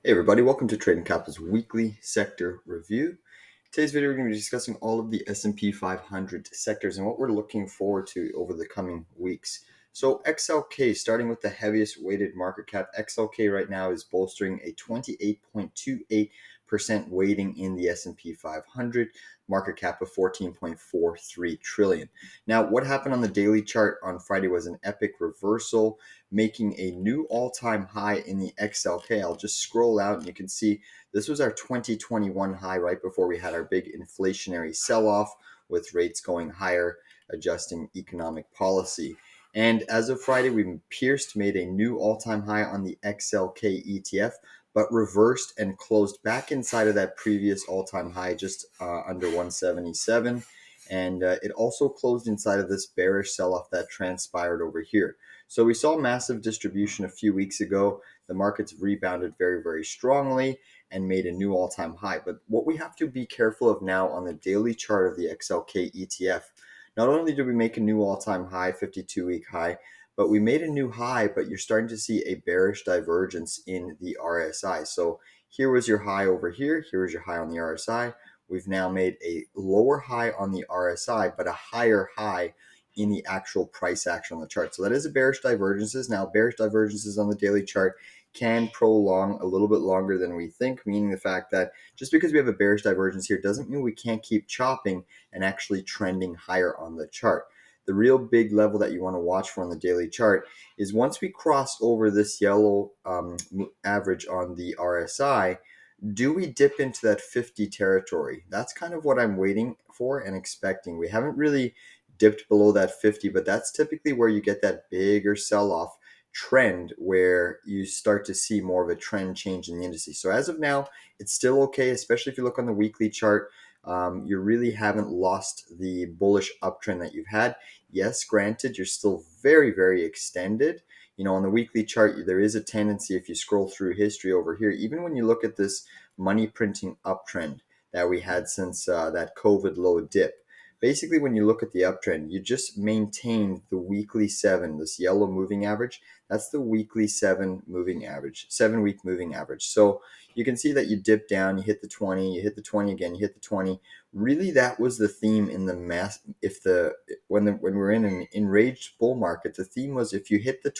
Hey everybody, welcome to Trading Capital's weekly sector review. Today's video we're going to be discussing all of the S&P 500 sectors and what we're looking forward to over the coming weeks. So XLK, starting with the heaviest weighted market cap, XLK right now is bolstering a 28.28% weighting in the S&P 500, market cap of 14.43 trillion. Now, what happened on the daily chart on Friday was an epic reversal, making a new all-time high in the XLK. I'll just scroll out and you can see this was our 2021 high right before we had our big inflationary sell-off with rates going higher, adjusting economic policy. And as of Friday, we made a new all-time high on the XLK ETF, but reversed and closed back inside of that previous all-time high, just under 177. And it also closed inside of this bearish sell-off that transpired over here. So we saw massive distribution a few weeks ago. The markets rebounded very, very strongly and made a new all-time high. But what we have to be careful of now on the daily chart of the XLK ETF, not only did we make a new all-time high, 52-week high, but we made a new high, but you're starting to see a bearish divergence in the RSI. So here was your high over here. Here was your high on the RSI. We've now made a lower high on the RSI, but a higher high in the actual price action on the chart. So that is a bearish divergences. Now, bearish divergences on the daily chart can prolong a little bit longer than we think, meaning the fact that just because we have a bearish divergence here doesn't mean we can't keep chopping and actually trending higher on the chart. The real big level that you want to watch for on the daily chart is once we cross over this yellow average on the RSI, do we dip into that 50 territory? That's kind of what I'm waiting for and expecting. We haven't really dipped below that 50, but that's typically where you get that bigger sell-off trend where you start to see more of a trend change in the indices. So as of now, it's still okay, especially if you look on the weekly chart. You really haven't lost the bullish uptrend that you've had. Yes, granted, you're still very, very extended. On the weekly chart, there is a tendency, if you scroll through history over here, even when you look at this money printing uptrend that we had since that COVID low dip, basically when you look at the uptrend, you just maintain the weekly 7, this yellow moving average. That's the weekly 7 moving average, 7-week moving average. So you can see that you dip down, you hit the 20, you hit the 20 again, you hit the 20. Really, that was the theme in the mass. When we're in an enraged bull market, the theme was if you hit the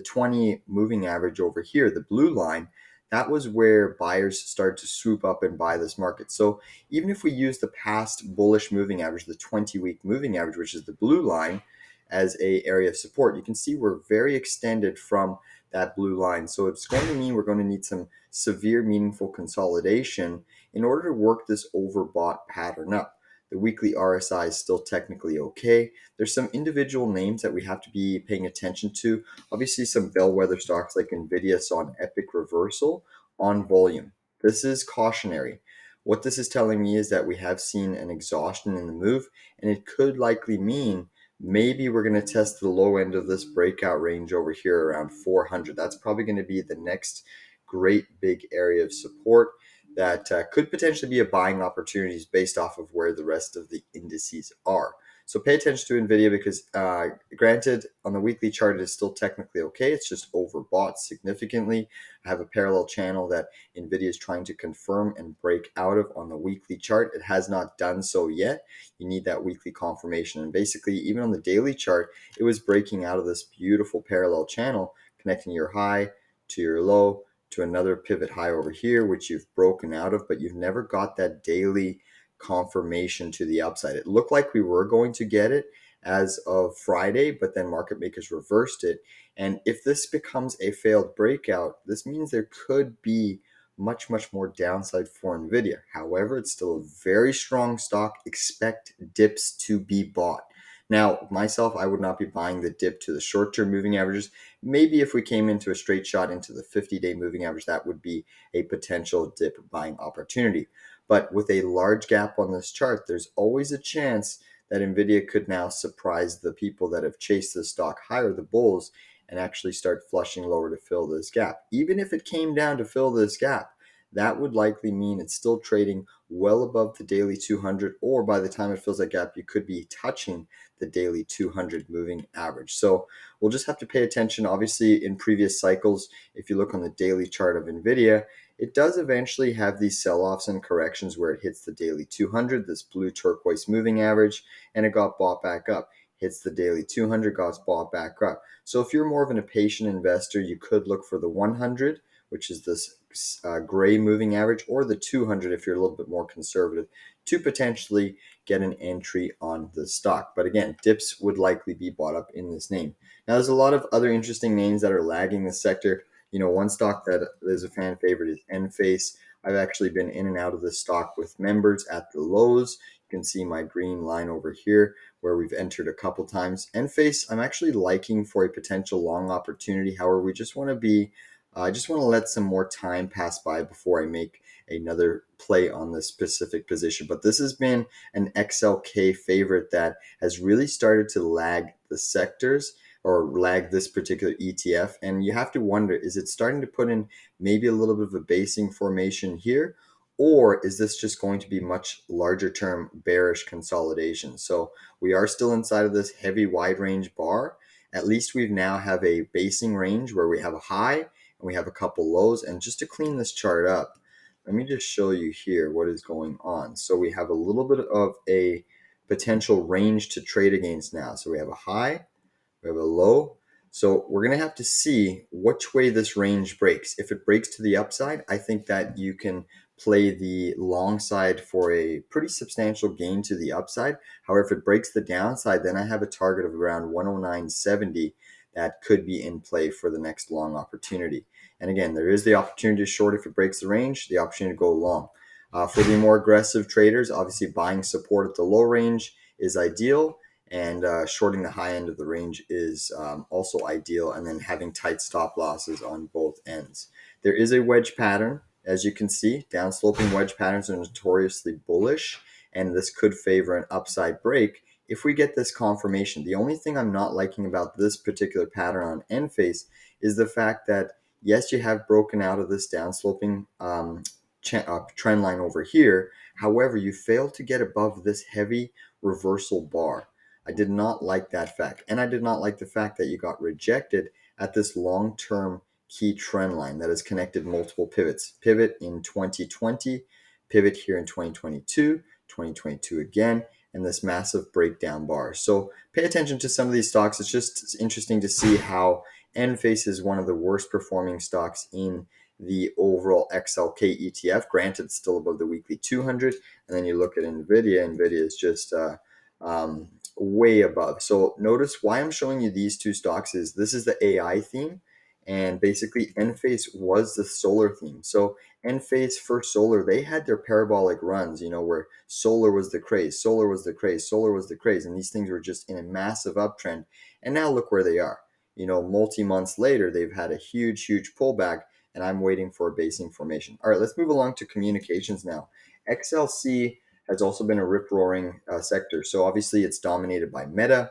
20 moving average over here, the blue line, that was where buyers started to swoop up and buy this market. So even if we use the past bullish moving average, the 20-week moving average, which is the blue line, as a area of support, you can see we're very extended from that blue line. So it's going to mean we're going to need some severe meaningful consolidation in order to work this overbought pattern up. The weekly RSI is still technically okay. There's some individual names that we have to be paying attention to. Obviously, some bellwether stocks like NVIDIA saw an epic reversal on volume. This is cautionary. What this is telling me is that we have seen an exhaustion in the move, and it could likely mean maybe we're going to test the low end of this breakout range over here around 400. That's probably going to be the next great big area of support that could potentially be a buying opportunities based off of where the rest of the indices are. So pay attention to NVIDIA because granted, on the weekly chart, it is still technically okay. It's just overbought significantly. I have a parallel channel that NVIDIA is trying to confirm and break out of on the weekly chart. It has not done so yet. You need that weekly confirmation. And basically, even on the daily chart, it was breaking out of this beautiful parallel channel, connecting your high to your low to another pivot high over here, which you've broken out of, but you've never got that daily confirmation to the upside. It looked like we were going to get it as of Friday, but then market makers reversed it. And if this becomes a failed breakout, this means there could be much, much more downside for NVIDIA. However, it's still a very strong stock. Expect dips to be bought. Now, myself, I would not be buying the dip to the short-term moving averages. Maybe if we came into a straight shot into the 50-day moving average, that would be a potential dip buying opportunity. But with a large gap on this chart, there's always a chance that NVIDIA could now surprise the people that have chased the stock higher, the bulls, and actually start flushing lower to fill this gap. Even if it came down to fill this gap, that would likely mean it's still trading well above the daily 200, or by the time it fills that gap, you could be touching the daily 200 moving average. So we'll just have to pay attention. Obviously, in previous cycles, if you look on the daily chart of NVIDIA, it does eventually have these sell-offs and corrections where it hits the daily 200, this blue turquoise moving average, and it got bought back up. Hits the daily 200, got bought back up. So if you're more of an impatient investor, you could look for the 100, which is this gray moving average, or the 200 if you're a little bit more conservative, to potentially get an entry on the stock. But again, dips would likely be bought up in this name. Now, there's a lot of other interesting names that are lagging the sector. One stock that is a fan favorite is enph. I've actually been in and out of this stock with members at the lows. You can see my green line over here where we've entered a couple times. enph, I'm actually liking for a potential long opportunity. However, we just want to be I just want to let some more time pass by before I make another play on this specific position. But this has been an XLK favorite that has really started to lag the sectors, or lag this particular ETF. And you have to wonder, is it starting to put in maybe a little bit of a basing formation here? Or is this just going to be much larger term bearish consolidation? So we are still inside of this heavy wide range bar. At least we now have a basing range where we have a high and we have a couple lows. And just to clean this chart up, let me just show you here what is going on. So we have a little bit of a potential range to trade against now. So we have a high, we have a low. So we're going to have to see which way this range breaks. If it breaks to the upside, I think that you can play the long side for a pretty substantial gain to the upside. However, if it breaks the downside, then I have a target of around 109.70 that could be in play for the next long opportunity. And again, there is the opportunity to short if it breaks the range, the opportunity to go long. For the more aggressive traders, obviously buying support at the low range is ideal, and shorting the high end of the range is also ideal, and then having tight stop losses on both ends. There is a wedge pattern, as you can see. Downsloping wedge patterns are notoriously bullish, and this could favor an upside break if we get this confirmation. The only thing I'm not liking about this particular pattern on enph is the fact that, yes, you have broken out of this downsloping trend line over here. However, you failed to get above this heavy reversal bar. I did not like that fact. And I did not like the fact that you got rejected at this long-term key trend line that has connected multiple pivots. Pivot in 2020, pivot here in 2022, 2022 again, and this massive breakdown bar. So pay attention to some of these stocks. It's just interesting to see how enph is one of the worst performing stocks in the overall XLK ETF. Granted, it's still above the weekly 200. And then you look at NVIDIA. NVIDIA is just way above. So notice why I'm showing you these two stocks is this is the AI theme, and basically enph was the solar theme. So enph for solar, they had their parabolic runs, where solar was the craze, solar was the craze, solar was the craze, and these things were just in a massive uptrend. And now look where they are. Multi-months later, they've had a huge pullback, and I'm waiting for a basing formation. All right, let's move along to communications now. XLC has also been a rip-roaring sector. So obviously it's dominated by Meta,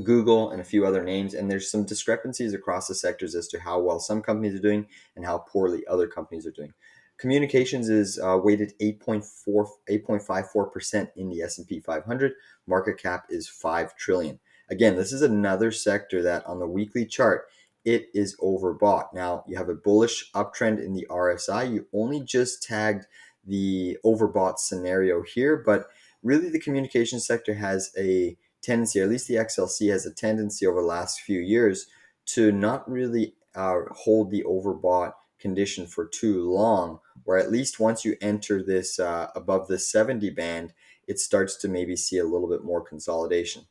Google, and a few other names. And there's some discrepancies across the sectors as to how well some companies are doing and how poorly other companies are doing. Communications is weighted 8.54% in the S&P 500. Market cap is $5 trillion. Again, this is another sector that on the weekly chart, it is overbought. Now, you have a bullish uptrend in the RSI. You only just tagged the overbought scenario here, but really the communication sector has a tendency, or at least the XLC has a tendency over the last few years to not really hold the overbought condition for too long, or at least once you enter this above the 70 band, it starts to maybe see a little bit more consolidation.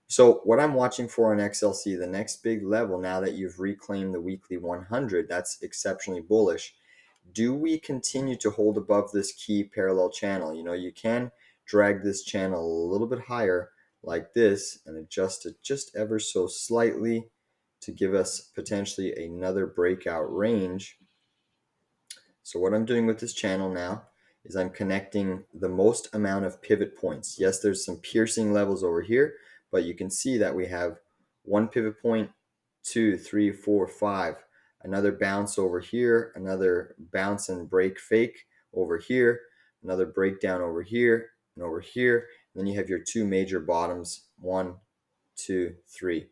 So what I'm watching for on XLC, the next big level, now that you've reclaimed the weekly 100, that's exceptionally bullish. Do we continue to hold above this key parallel channel? You can drag this channel a little bit higher like this and adjust it just ever so slightly to give us potentially another breakout range. So what I'm doing with this channel now is I'm connecting the most amount of pivot points. Yes, there's some piercing levels over here, but you can see that we have one pivot point, 2, 3, 4, 5, another bounce over here, another bounce and break fake over here, another breakdown over here and over here. And then you have your two major bottoms, 1, 2, 3.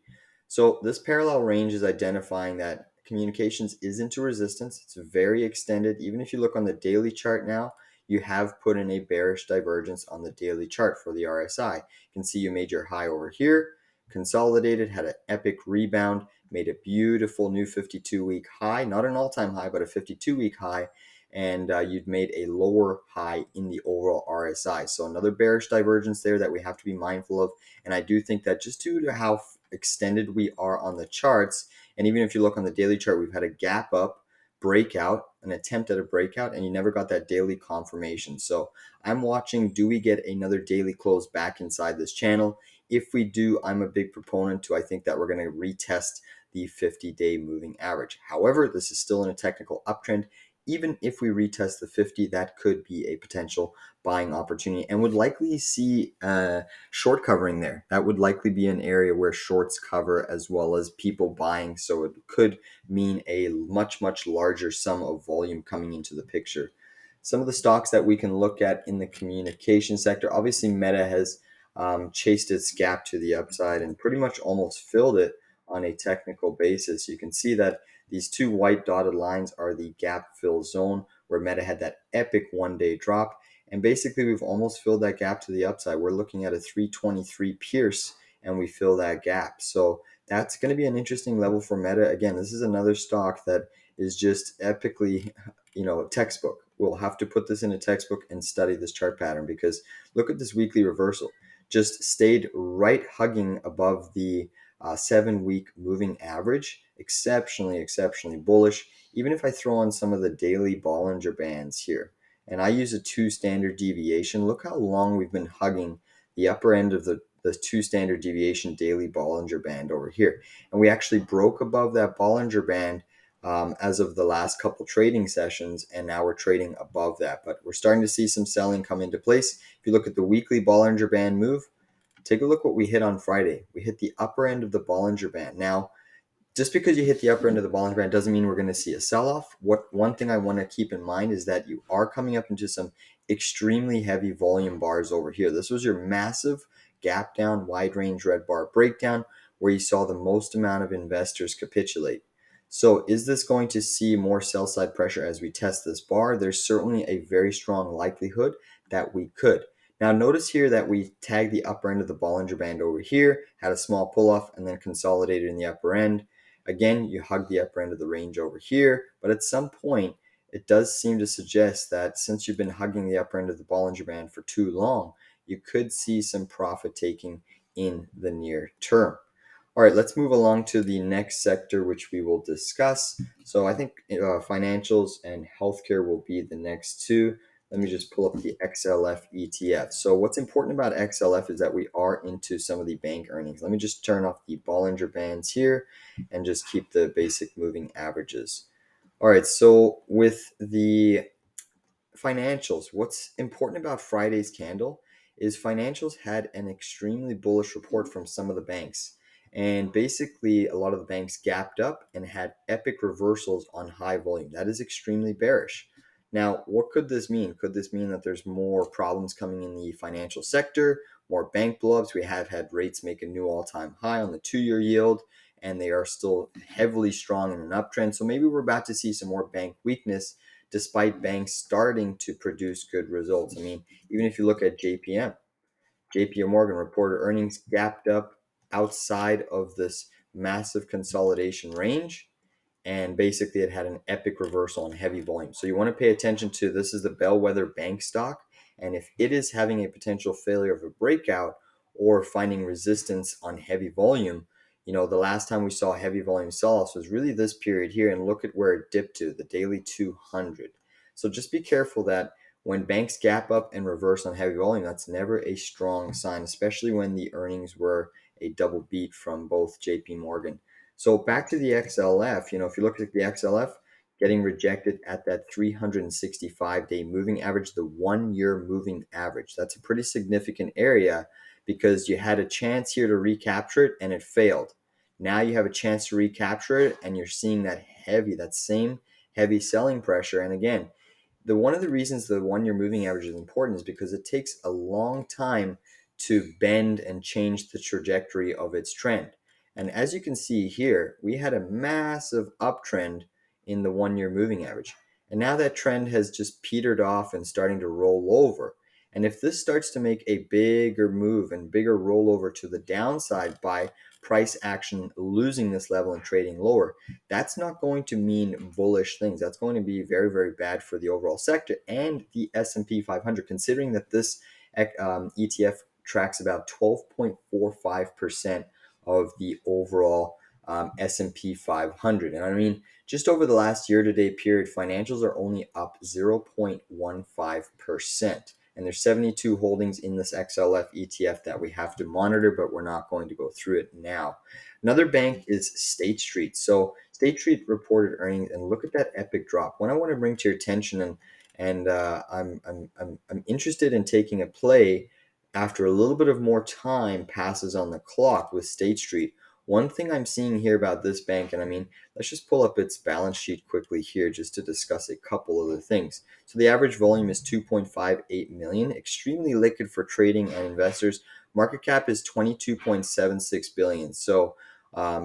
So this parallel range is identifying that communications is into resistance. It's very extended. Even if you look on the daily chart now, you have put in a bearish divergence on the daily chart for the RSI. You can see you made your high over here, consolidated, had an epic rebound, made a beautiful new 52-week high, not an all-time high, but a 52-week high, and you'd made a lower high in the overall RSI. So another bearish divergence there that we have to be mindful of. And I do think that just due to how extended we are on the charts, and even if you look on the daily chart, we've had a gap up, breakout, an attempt at a breakout, and you never got that daily confirmation. So I'm watching, do we get another daily close back inside this channel? If we do, I'm a big proponent to, I think that we're going to retest the 50-day moving average. However, this is still in a technical uptrend. Even if we retest the 50, that could be a potential buying opportunity and would likely see short covering there. That would likely be an area where shorts cover as well as people buying. So it could mean a much, much larger sum of volume coming into the picture. Some of the stocks that we can look at in the communication sector, obviously Meta has chased its gap to the upside and pretty much almost filled it on a technical basis. You can see that these two white dotted lines are the gap fill zone where Meta had that epic one-day drop. And basically, we've almost filled that gap to the upside. We're looking at a 323 pierce, and we fill that gap. So that's going to be an interesting level for Meta. Again, this is another stock that is just epically, textbook. We'll have to put this in a textbook and study this chart pattern because look at this weekly reversal. Just stayed right hugging above the 7-week moving average. Exceptionally bullish. Even if I throw on some of the daily Bollinger Bands here, and I use a 2 standard deviation, look how long we've been hugging the upper end of the 2 standard deviation daily Bollinger Band over here. And we actually broke above that Bollinger Band as of the last couple trading sessions, and now we're trading above that. But we're starting to see some selling come into place. If you look at the weekly Bollinger Band move, take a look what we hit on Friday. We hit the upper end of the Bollinger Band. Now, just because you hit the upper end of the Bollinger Band doesn't mean we're going to see a sell-off. One thing I want to keep in mind is that you are coming up into some extremely heavy volume bars over here. This was your massive gap down, wide range red bar breakdown where you saw the most amount of investors capitulate. So is this going to see more sell side pressure as we test this bar? There's certainly a very strong likelihood that we could. Now notice here that we tagged the upper end of the Bollinger Band over here, had a small pull-off, and then consolidated in the upper end. Again, you hug the upper end of the range over here, but at some point, it does seem to suggest that since you've been hugging the upper end of the Bollinger Band for too long, you could see some profit taking in the near term. All right, let's move along to the next sector, which we will discuss. So I think financials and healthcare will be the next two. Let me just pull up the XLF ETF. So what's important about XLF is that we are into some of the bank earnings. Let me just turn off the Bollinger Bands here and just keep the basic moving averages. All right, so with the financials, what's important about Friday's candle is financials had an extremely bullish report from some of the banks. And basically, a lot of the banks gapped up and had epic reversals on high volume. That is extremely bearish. Now, what could this mean? Could this mean that there's more problems coming in the financial sector, more bank blowups? We have had rates make a new all-time high on the 2-year yield, and they are still heavily strong in an uptrend. So maybe we're about to see some more bank weakness despite banks starting to produce good results. I mean, even if you look at JP Morgan reported earnings gapped up outside of this massive consolidation range, and basically it had an epic reversal on heavy volume. So you want to pay attention to this is the bellwether bank stock, and if it is having a potential failure of a breakout or finding resistance on heavy volume, the last time we saw heavy volume sell-offs was really this period here, and look at where it dipped to, the daily 200. So just be careful that when banks gap up and reverse on heavy volume, that's never a strong sign, especially when the earnings were a double beat from both JP Morgan. So back to the XLF, if you look at the XLF, getting rejected at that 365-day moving average, the 1-year moving average. That's a pretty significant area because you had a chance here to recapture it and it failed. Now you have a chance to recapture it, and you're seeing that same heavy selling pressure. And again, one of the reasons the 1 year moving average is important is because it takes a long time to bend and change the trajectory of its trend. And as you can see here, we had a massive uptrend in the 1 year moving average. And now that trend has just petered off and starting to roll over. And if this starts to make a bigger move and bigger rollover to the downside by price action losing this level and trading lower, that's not going to mean bullish things. That's going to be very, very bad for the overall sector and the S&P 500, considering that this ETF tracks about 12.45% of the overall S&P 500. And I mean, just over the last year-to-date period, financials are only up 0.15%. And there's 72 holdings in this XLF ETF that we have to monitor, but we're not going to go through it now. Another bank is State Street. So State Street reported earnings, and look at that epic drop. What I want to bring to your attention, and I'm interested in taking a play after a little bit of more time passes on the clock with State Street. One thing I'm seeing here about this bank, and I mean, let's just pull up its balance sheet quickly here just to discuss a couple other things. So the average volume is 2.58 million, extremely liquid for trading and investors. Market cap is 22.76 billion. So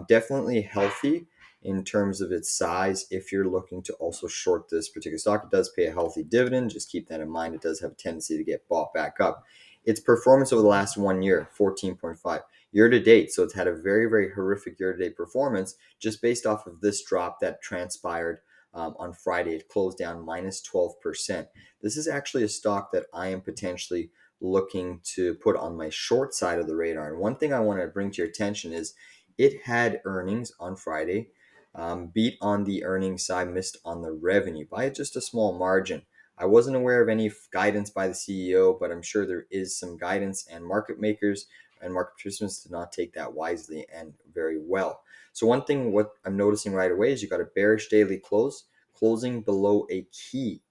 definitely healthy in terms of its size if you're looking to also short this particular stock. It does pay a healthy dividend. Just keep that in mind. It does have a tendency to get bought back up. Its performance over the last 1 year, 14.5. Year to date, so it's had a very, very horrific year to date performance just based off of this drop that transpired on Friday. It closed down minus 12%. This is actually a stock that I am potentially looking to put on my short side of the radar. And one thing I want to bring to your attention is it had earnings on Friday, beat on the earnings side, missed on the revenue by just a small margin. I wasn't aware of any guidance by the CEO, but I'm sure there is some guidance, and market makers and market participants did not take that wisely and very well. So one thing what I'm noticing right away is you got a bearish daily close, closing below a key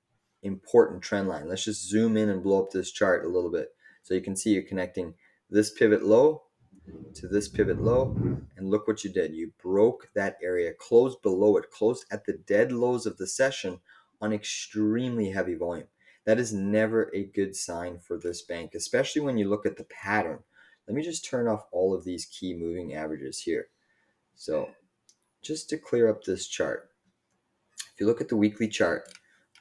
important trend line. Let's just zoom in and blow up this chart a little bit. So you can see you're connecting this pivot low to this pivot low, and look what you did. You broke that area, closed below it, closed at the dead lows of the session on extremely heavy volume. That is never a good sign for this bank, especially when you look at the pattern. Let me just turn off all of these key moving averages here. So just to clear up this chart, if you look at the weekly chart,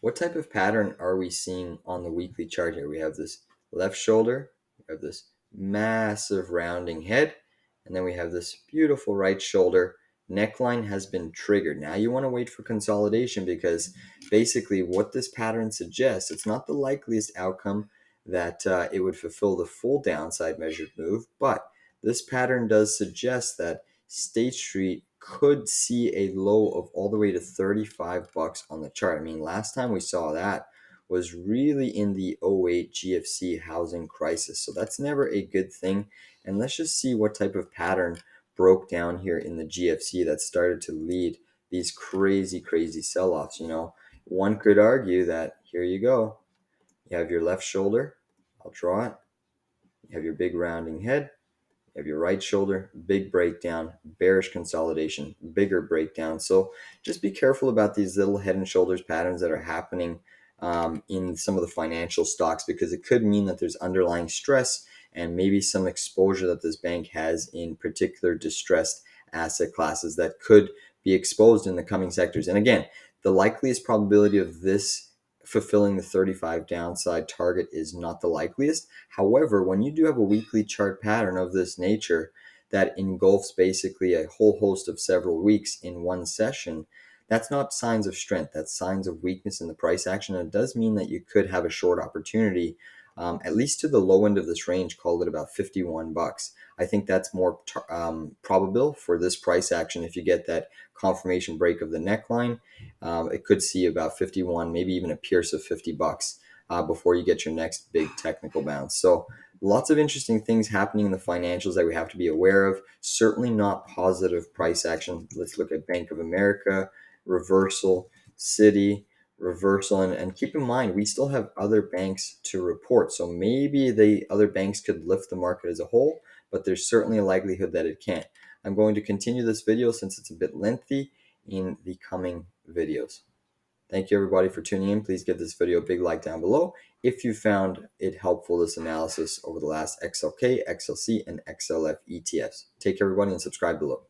what type of pattern are we seeing on the weekly chart here? We have this left shoulder, we have this massive rounding head, and then we have this beautiful right shoulder. Neckline has been triggered. Now you want to wait for consolidation, because basically what this pattern suggests, it's not the likeliest outcome that it would fulfill the full downside measured move, but this pattern does suggest that State Street could see a low of all the way to 35 bucks on the chart. I mean, last time we saw that was really in the '08 GFC housing crisis. So that's never a good thing. And let's just see what type of pattern broke down here in the GFC that started to lead these crazy, crazy sell-offs. You know, one could argue that here you go. You have your left shoulder. I'll draw it. You have your big rounding head. You have your right shoulder, big breakdown, bearish consolidation, bigger breakdown. So just be careful about these little head and shoulders patterns that are happening in some of the financial stocks, because it could mean that there's underlying stress and maybe some exposure that this bank has in particular distressed asset classes that could be exposed in the coming sectors. And again, the likeliest probability of this fulfilling the 35 downside target is not the likeliest. However, when you do have a weekly chart pattern of this nature that engulfs basically a whole host of several weeks in one session, that's not signs of strength. That's signs of weakness in the price action. And it does mean that you could have a short opportunity, at least to the low end of this range, called it about 51 bucks. I think that's more probable for this price action. If you get that confirmation break of the neckline, it could see about 51, maybe even a pierce of 50 bucks before you get your next big technical bounce. So lots of interesting things happening in the financials that we have to be aware of. Certainly not positive price action. Let's look at Bank of America, reversal, Citi, reversal, and keep in mind we still have other banks to report. So maybe the other banks could lift the market as a whole, but there's certainly a likelihood that it can't. I'm going to continue this video since it's a bit lengthy in the coming videos. Thank you everybody for tuning in. Please give this video a big like down below if you found it helpful, this analysis over the last XLK, XLC, and XLF ETFs. Take care everybody and subscribe below.